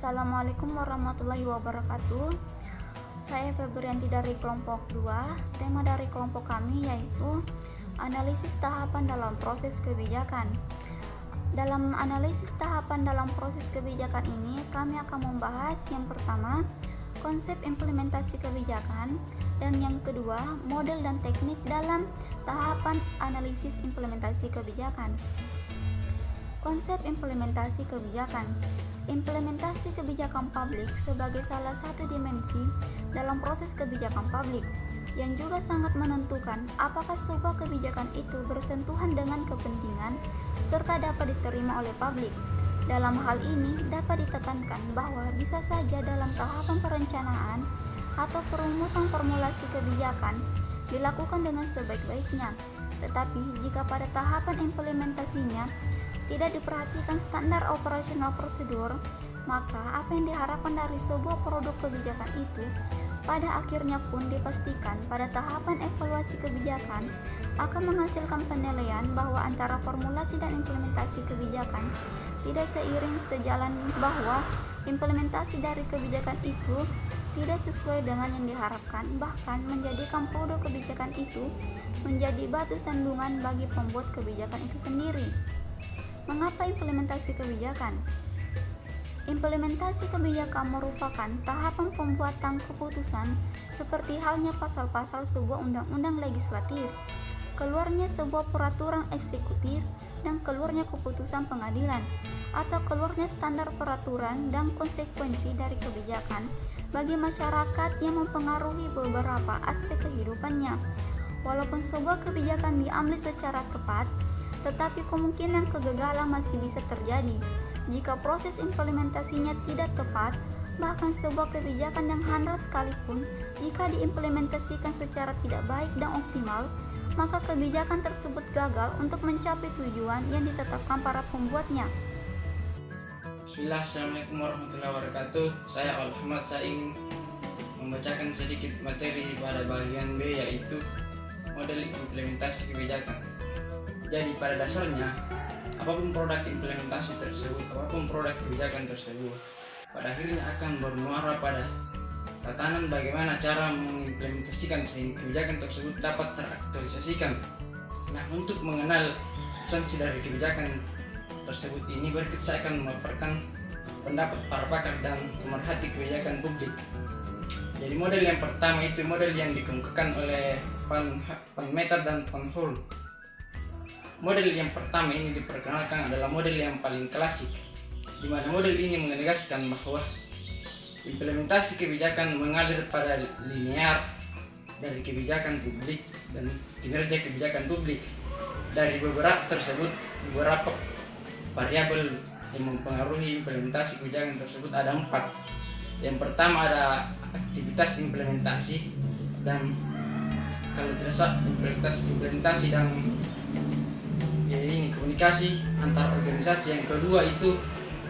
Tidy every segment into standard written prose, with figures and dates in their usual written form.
Assalamualaikum warahmatullahi wabarakatuh. Saya Febrianti dari kelompok 2. Tema dari kelompok kami yaitu analisis tahapan dalam proses kebijakan. Dalam analisis tahapan dalam proses kebijakan ini, kami akan membahas yang pertama, konsep implementasi kebijakan, dan yang kedua, model dan teknik dalam tahapan analisis implementasi kebijakan. Konsep implementasi kebijakan. Implementasi kebijakan publik sebagai salah satu dimensi dalam proses kebijakan publik yang juga sangat menentukan apakah sebuah kebijakan itu bersentuhan dengan kepentingan serta dapat diterima oleh publik. Dalam hal ini dapat ditekankan bahwa bisa saja dalam tahapan perencanaan atau perumusan formulasi kebijakan dilakukan dengan sebaik-baiknya, tetapi jika pada tahapan implementasinya tidak diperhatikan standar operasional prosedur, maka apa yang diharapkan dari sebuah produk kebijakan itu pada akhirnya pun dipastikan pada tahapan evaluasi kebijakan akan menghasilkan penilaian bahwa antara formulasi dan implementasi kebijakan tidak seiring sejalan, bahwa implementasi dari kebijakan itu tidak sesuai dengan yang diharapkan, bahkan menjadikan produk kebijakan itu menjadi batu sandungan bagi pembuat kebijakan itu sendiri. Mengapa implementasi kebijakan? Implementasi kebijakan merupakan tahapan pembuatan keputusan seperti halnya pasal-pasal sebuah undang-undang legislatif, keluarnya sebuah peraturan eksekutif, dan keluarnya keputusan pengadilan, atau keluarnya standar peraturan dan konsekuensi dari kebijakan bagi masyarakat yang mempengaruhi beberapa aspek kehidupannya. Walaupun sebuah kebijakan diambil secara tepat, tetapi kemungkinan kegagalan masih bisa terjadi jika proses implementasinya tidak tepat. Bahkan sebuah kebijakan yang handal sekalipun, jika diimplementasikan secara tidak baik dan optimal, maka kebijakan tersebut gagal untuk mencapai tujuan yang ditetapkan para pembuatnya. Bismillah, Assalamualaikum warahmatullahi wabarakatuh. Saya Al-Ahmad, saya ingin membacakan sedikit materi pada bagian B, yaitu model implementasi kebijakan. Jadi pada dasarnya, apapun produk implementasi tersebut, apapun produk kebijakan tersebut, pada akhirnya akan bermuara pada tatanan bagaimana cara mengimplementasikan sehingga kebijakan tersebut dapat teraktualisasikan. Nah, untuk mengenal substansi dari kebijakan tersebut ini, berikut saya akan memaparkan pendapat para pakar dan pemerhati kebijakan publik. Jadi model yang pertama itu model yang dikemukakan oleh Van Meter dan Van Hul. Model yang pertama ini diperkenalkan adalah model yang paling klasik, di mana model ini menegaskan bahwa implementasi kebijakan mengalir pada linear dari kebijakan publik dan kinerja kebijakan publik. Dari beberapa variabel yang mempengaruhi implementasi kebijakan tersebut ada 4. Yang pertama ada aktivitas implementasi, dan kalau tidak salah implementasi dan ini komunikasi antar organisasi. Yang kedua itu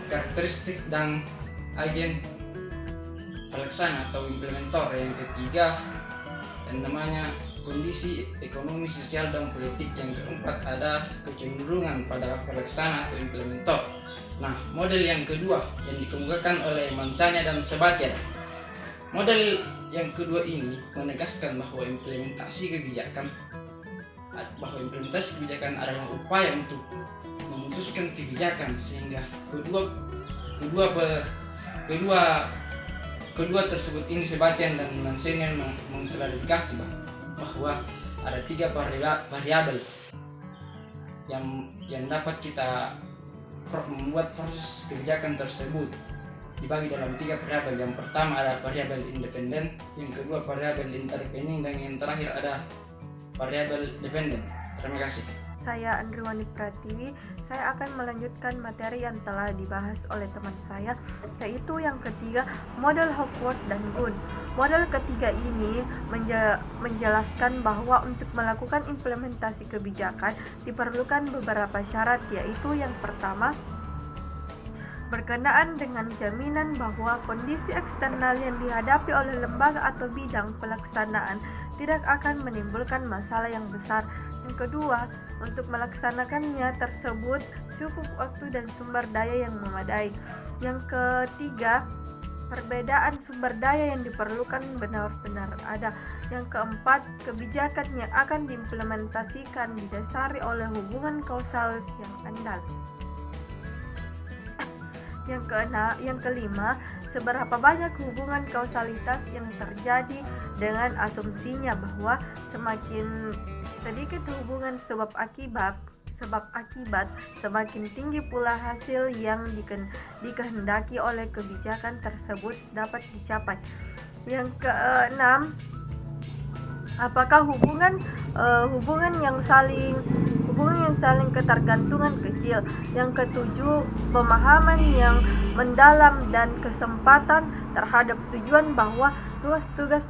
karakteristik dan agen pelaksana atau implementer. Yang ketiga yang namanya kondisi ekonomi, sosial, dan politik. Yang keempat ada kecenderungan pada pelaksana atau implementer. Nah, model yang kedua yang dikemukakan oleh Manzani dan Sabatier. Model yang kedua ini menegaskan bahwa implementasi kebijakan adalah upaya untuk memutuskan kebijakan, sehingga kedua tersebut ini Sebastian dan Manzani mengklarifikasi bahwa ada 3 variabel yang dapat kita membuat proses kebijakan tersebut dibagi dalam 3 variabel. Yang pertama ada variabel independen, yang kedua variabel intervening, dan yang terakhir ada variabel dependen. Terima kasih. Saya Andriwani Pratiwi. Saya akan melanjutkan materi yang telah dibahas oleh teman saya, yaitu yang ketiga, model Hawkworth dan Gunn. Model ketiga ini menjelaskan bahwa untuk melakukan implementasi kebijakan diperlukan beberapa syarat, yaitu yang pertama, berkenaan dengan jaminan bahwa kondisi eksternal yang dihadapi oleh lembaga atau bidang pelaksanaan tidak akan menimbulkan masalah yang besar. Yang kedua, untuk melaksanakannya tersebut cukup waktu dan sumber daya yang memadai. Yang ketiga, perbedaan sumber daya yang diperlukan benar-benar ada. Yang keempat, kebijakan yang akan diimplementasikan didasari oleh hubungan kausal yang andal. Yang kelima, seberapa banyak hubungan kausalitas yang terjadi dengan asumsinya bahwa semakin sedikit hubungan sebab akibat, semakin tinggi pula hasil yang dikehendaki oleh kebijakan tersebut dapat dicapai. Yang keenam, apakah hubungan yang saling ketergantungan kecil. Yang ketujuh, pemahaman yang mendalam dan kesempatan terhadap tujuan bahwa tugas-tugas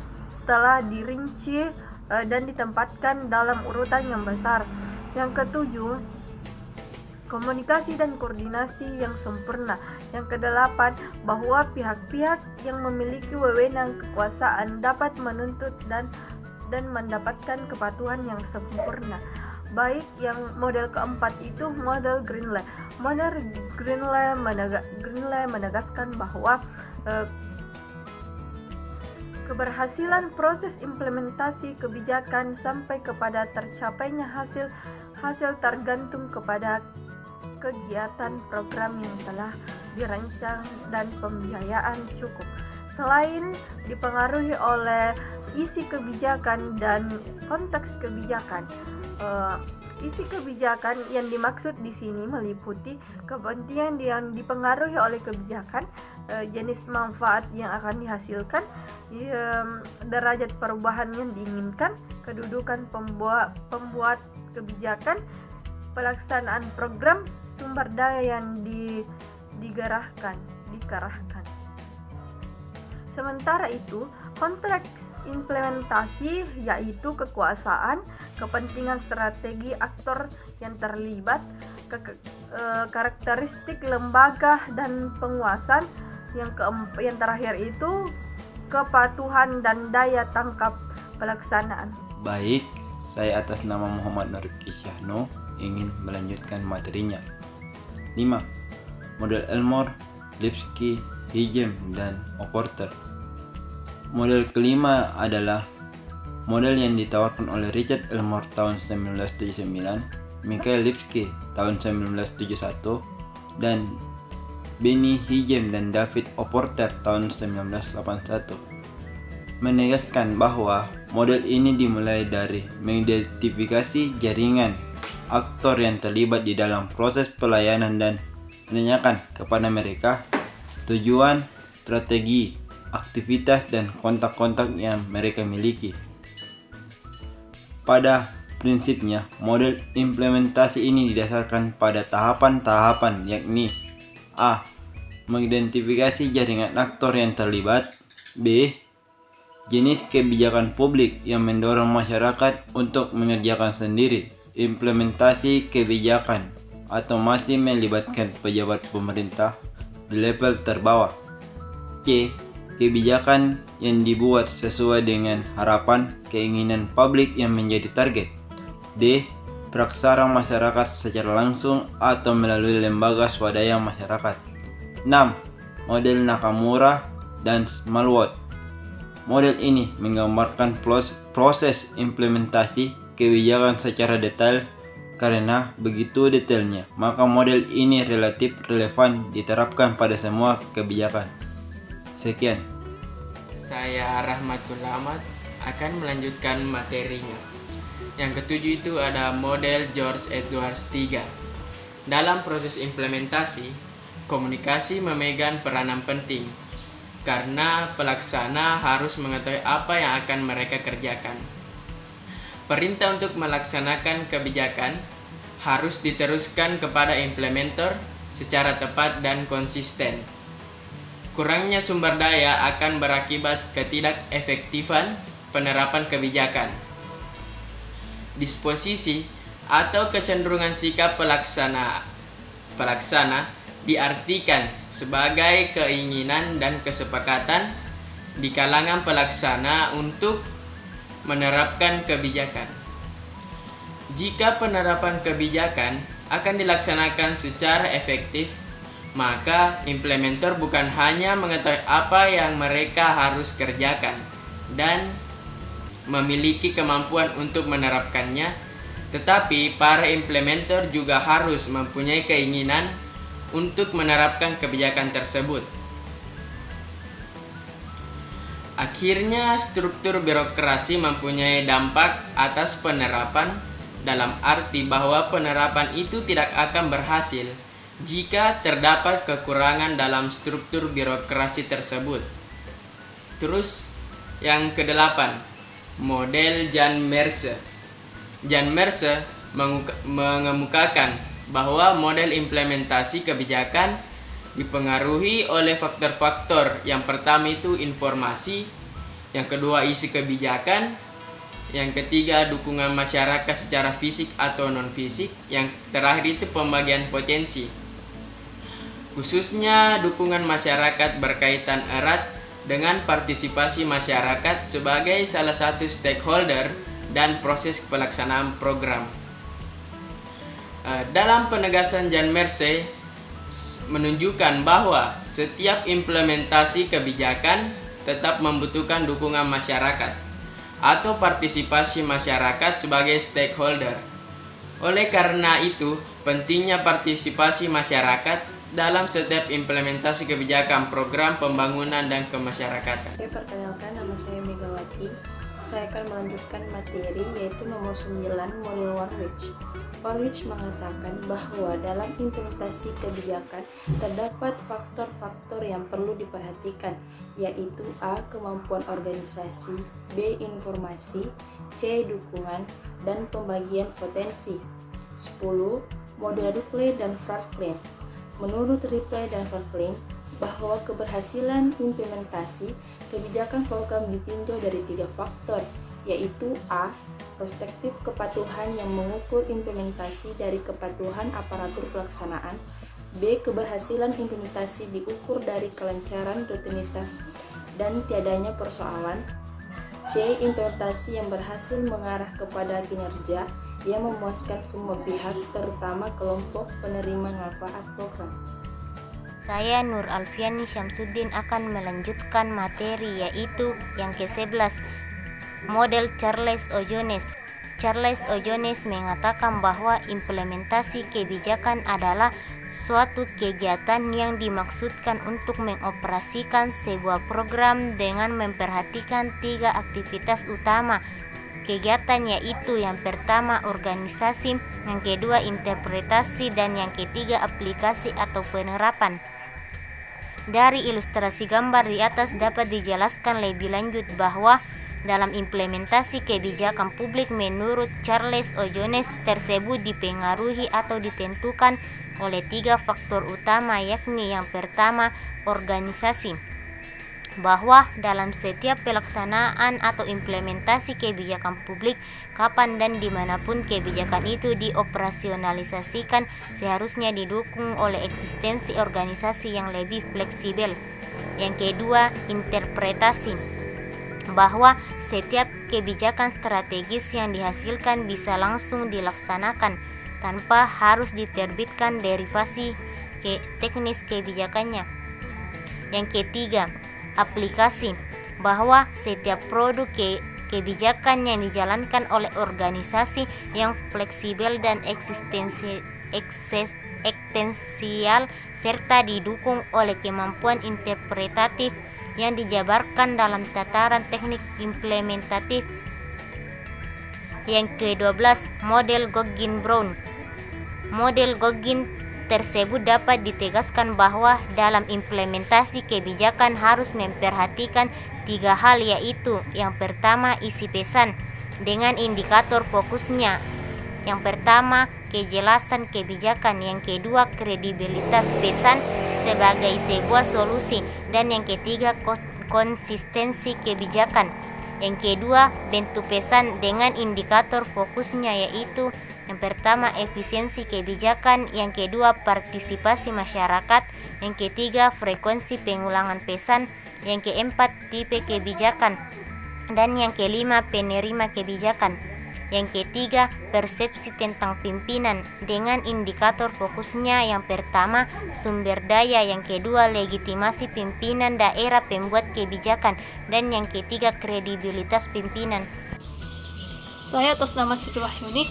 telah dirinci dan ditempatkan dalam urutan yang besar. Yang ketujuh, komunikasi dan koordinasi yang sempurna. Yang kedelapan, bahwa pihak-pihak yang memiliki wewenang kekuasaan dapat menuntut dan mendapatkan kepatuhan yang sempurna. Baik, yang model keempat itu model Greenlee. Model Greenlee menegaskan bahwa keberhasilan proses implementasi kebijakan sampai kepada tercapainya hasil tergantung kepada kegiatan program yang telah dirancang dan pembiayaan cukup. Selain dipengaruhi oleh isi kebijakan dan konteks kebijakan, isi kebijakan yang dimaksud di sini meliputi kepentingan yang dipengaruhi oleh kebijakan, jenis manfaat yang akan dihasilkan, derajat perubahan yang diinginkan, kedudukan pembuat kebijakan, pelaksanaan program, sumber daya yang dikerahkan. Sementara itu, konteks implementasi yaitu kekuasaan, kepentingan strategi aktor yang terlibat, karakteristik lembaga dan penguasaan. Yang terakhir itu kepatuhan dan daya tangkap pelaksanaan. Baik, saya atas nama Muhammad Nur Kisyahno ingin melanjutkan materinya. 5. Model Elmore, Lipsky, Higem, dan Oporter. Model kelima adalah model yang ditawarkan oleh Richard Elmore tahun 1979, Mikhail Lipsky tahun 1971, dan Benny Higem dan David Oporter tahun 1981. Menegaskan bahwa model ini dimulai dari mengidentifikasi jaringan aktor yang terlibat di dalam proses pelayanan dan menanyakan kepada mereka tujuan, strategi, aktivitas, dan kontak-kontak yang mereka miliki. Pada prinsipnya, model implementasi ini didasarkan pada tahapan-tahapan, yakni A. Mengidentifikasi jaringan aktor yang terlibat. B. Jenis kebijakan publik yang mendorong masyarakat untuk mengerjakan sendiri implementasi kebijakan atau masih melibatkan pejabat pemerintah di level terbawah. C. Kebijakan yang dibuat sesuai dengan harapan keinginan publik yang menjadi target. D. Praksara masyarakat secara langsung atau melalui lembaga swadaya masyarakat. 6. Model Nakamura dan Smallwood. Model ini menggambarkan proses implementasi kebijakan secara detail. Karena begitu detailnya, maka model ini relatif relevan diterapkan pada semua kebijakan. Sekian. Saya Rahmatul Ahmad akan melanjutkan materinya. Yang ketujuh itu ada model George Edwards III. Dalam proses implementasi, komunikasi memegang peranan penting karena pelaksana harus mengetahui apa yang akan mereka kerjakan. Perintah untuk melaksanakan kebijakan harus diteruskan kepada implementer secara tepat dan konsisten. Kurangnya sumber daya akan berakibat ketidakefektifan penerapan kebijakan. Disposisi atau kecenderungan sikap pelaksana diartikan sebagai keinginan dan kesepakatan di kalangan pelaksana untuk menerapkan kebijakan. Jika penerapan kebijakan akan dilaksanakan secara efektif, Maka implementer bukan hanya mengetahui apa yang mereka harus kerjakan dan memiliki kemampuan untuk menerapkannya, tetapi para implementer juga harus mempunyai keinginan untuk menerapkan kebijakan tersebut. Akhirnya, struktur birokrasi mempunyai dampak atas penerapan, dalam arti bahwa penerapan itu tidak akan berhasil jika terdapat kekurangan dalam struktur birokrasi tersebut. Terus, yang ke-8, model Jan Merse. Jan Merse mengemukakan bahwa model implementasi kebijakan dipengaruhi oleh faktor-faktor. Yang pertama itu informasi, yang kedua isi kebijakan, yang ketiga dukungan masyarakat secara fisik atau non-fisik, yang terakhir itu pembagian potensi. Khususnya dukungan masyarakat berkaitan erat dengan partisipasi masyarakat sebagai salah satu stakeholder dan proses pelaksanaan program. Dalam penegasan Jan Merse menunjukkan bahwa setiap implementasi kebijakan tetap membutuhkan dukungan masyarakat atau partisipasi masyarakat sebagai stakeholder. Oleh karena itu, pentingnya partisipasi masyarakat dalam setiap implementasi kebijakan program pembangunan dan kemasyarakatan. Perkenalkan, nama saya Megawati. Saya akan melanjutkan materi yaitu nomor 9, model Warwich. Warwich mengatakan bahwa dalam implementasi kebijakan terdapat faktor-faktor yang perlu diperhatikan, yaitu A. Kemampuan organisasi, B. Informasi, C. Dukungan, dan pembagian potensi. 10. Model Ripley dan Franklin. Menurut Ripley dan Franklin, bahwa keberhasilan implementasi kebijakan program ditinjau dari 3 faktor, yaitu A. Prospektif kepatuhan yang mengukur implementasi dari kepatuhan aparatur pelaksanaan, B. Keberhasilan implementasi diukur dari kelancaran, rutinitas, dan tiadanya persoalan, C. Implementasi yang berhasil mengarah kepada kinerja yang memuaskan semua pihak, terutama kelompok penerima manfaat program. Saya Nur Alfiani Syamsuddin akan melanjutkan materi yaitu yang ke-11, model Charles O. Jones. Charles O. Jones mengatakan bahwa implementasi kebijakan adalah suatu kegiatan yang dimaksudkan untuk mengoperasikan sebuah program dengan memperhatikan 3 aktivitas utama kegiatan, yaitu yang pertama organisasi, yang kedua interpretasi, dan yang ketiga aplikasi atau penerapan. Dari ilustrasi gambar di atas dapat dijelaskan lebih lanjut bahwa dalam implementasi kebijakan publik menurut Charles O. Jones tersebut dipengaruhi atau ditentukan oleh 3 faktor utama, yakni yang pertama organisasi, bahwa dalam setiap pelaksanaan atau implementasi kebijakan publik, kapan dan dimanapun kebijakan itu dioperasionalisasikan seharusnya didukung oleh eksistensi organisasi yang lebih fleksibel. Yang kedua, interpretasi, bahwa setiap kebijakan strategis yang dihasilkan bisa langsung dilaksanakan tanpa harus diterbitkan derivasi teknis kebijakannya. Yang ketiga, aplikasi, bahwa setiap produk kebijakan yang dijalankan oleh organisasi yang fleksibel dan eksistensial serta didukung oleh kemampuan interpretatif yang dijabarkan dalam tataran teknik implementatif. Yang ke-12, model Gogin-Brown. Model Gogin tersebut dapat ditegaskan bahwa dalam implementasi kebijakan harus memperhatikan 3 hal, yaitu yang pertama isi pesan dengan indikator fokusnya, yang pertama kejelasan kebijakan, yang kedua kredibilitas pesan sebagai sebuah solusi, dan yang ketiga konsistensi kebijakan. Yang kedua, bentuk pesan dengan indikator fokusnya, yaitu yang pertama efisiensi kebijakan, yang kedua partisipasi masyarakat, yang ketiga frekuensi pengulangan pesan, yang keempat tipe kebijakan, dan yang kelima penerima kebijakan. Yang ketiga, persepsi tentang pimpinan dengan indikator fokusnya yang pertama sumber daya, yang kedua legitimasi pimpinan daerah pembuat kebijakan, dan yang ketiga kredibilitas pimpinan. Saya atas nama Sri Wahyuni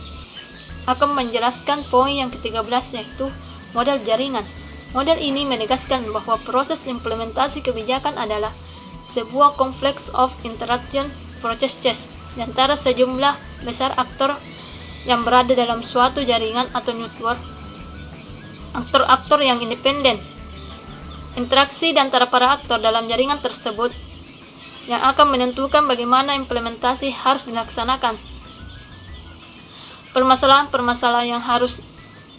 akan menjelaskan poin yang ke-13, yaitu model jaringan. Model ini menegaskan bahwa proses implementasi kebijakan adalah sebuah complex of interaction processes di antara sejumlah besar aktor yang berada dalam suatu jaringan atau network, aktor-aktor yang independen. Interaksi di antara para aktor dalam jaringan tersebut yang akan menentukan bagaimana implementasi harus dilaksanakan. Permasalahan-permasalahan yang harus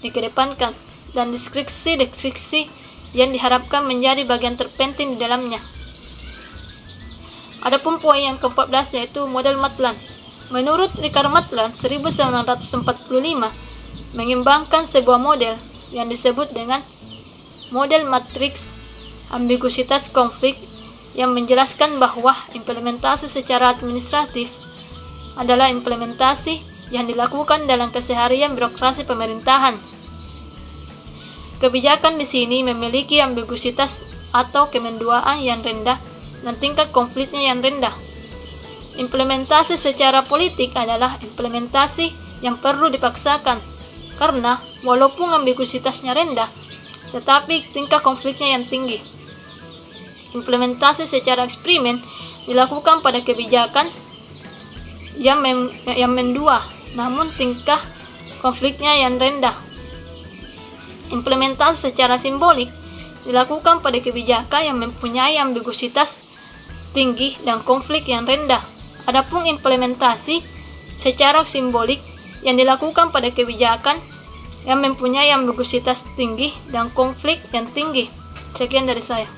dikedepankan dan deskripsi-deskripsi yang diharapkan menjadi bagian terpenting di dalamnya. Adapun poin yang ke-14 yaitu model Maitland. Menurut Richard Maitland 1945 mengembangkan sebuah model yang disebut dengan model matriks ambiguitas konflik yang menjelaskan bahwa implementasi secara administratif adalah implementasi yang dilakukan dalam keseharian birokrasi pemerintahan. Kebijakan di sini memiliki ambiguitas atau kemenduaan yang rendah dan tingkat konfliknya yang rendah. Implementasi secara politik adalah implementasi yang perlu dipaksakan karena walaupun ambiguitasnya rendah, tetapi tingkat konfliknya yang tinggi. Implementasi secara eksperimen dilakukan pada kebijakan yang mendua, namun tingkat konfliknya yang rendah. Implementasi secara simbolik dilakukan pada kebijakan yang mempunyai ambiguitas tinggi dan konflik yang rendah. Adapun implementasi secara simbolik yang dilakukan pada kebijakan yang mempunyai ambiguitas tinggi dan konflik yang tinggi. Sekian dari saya.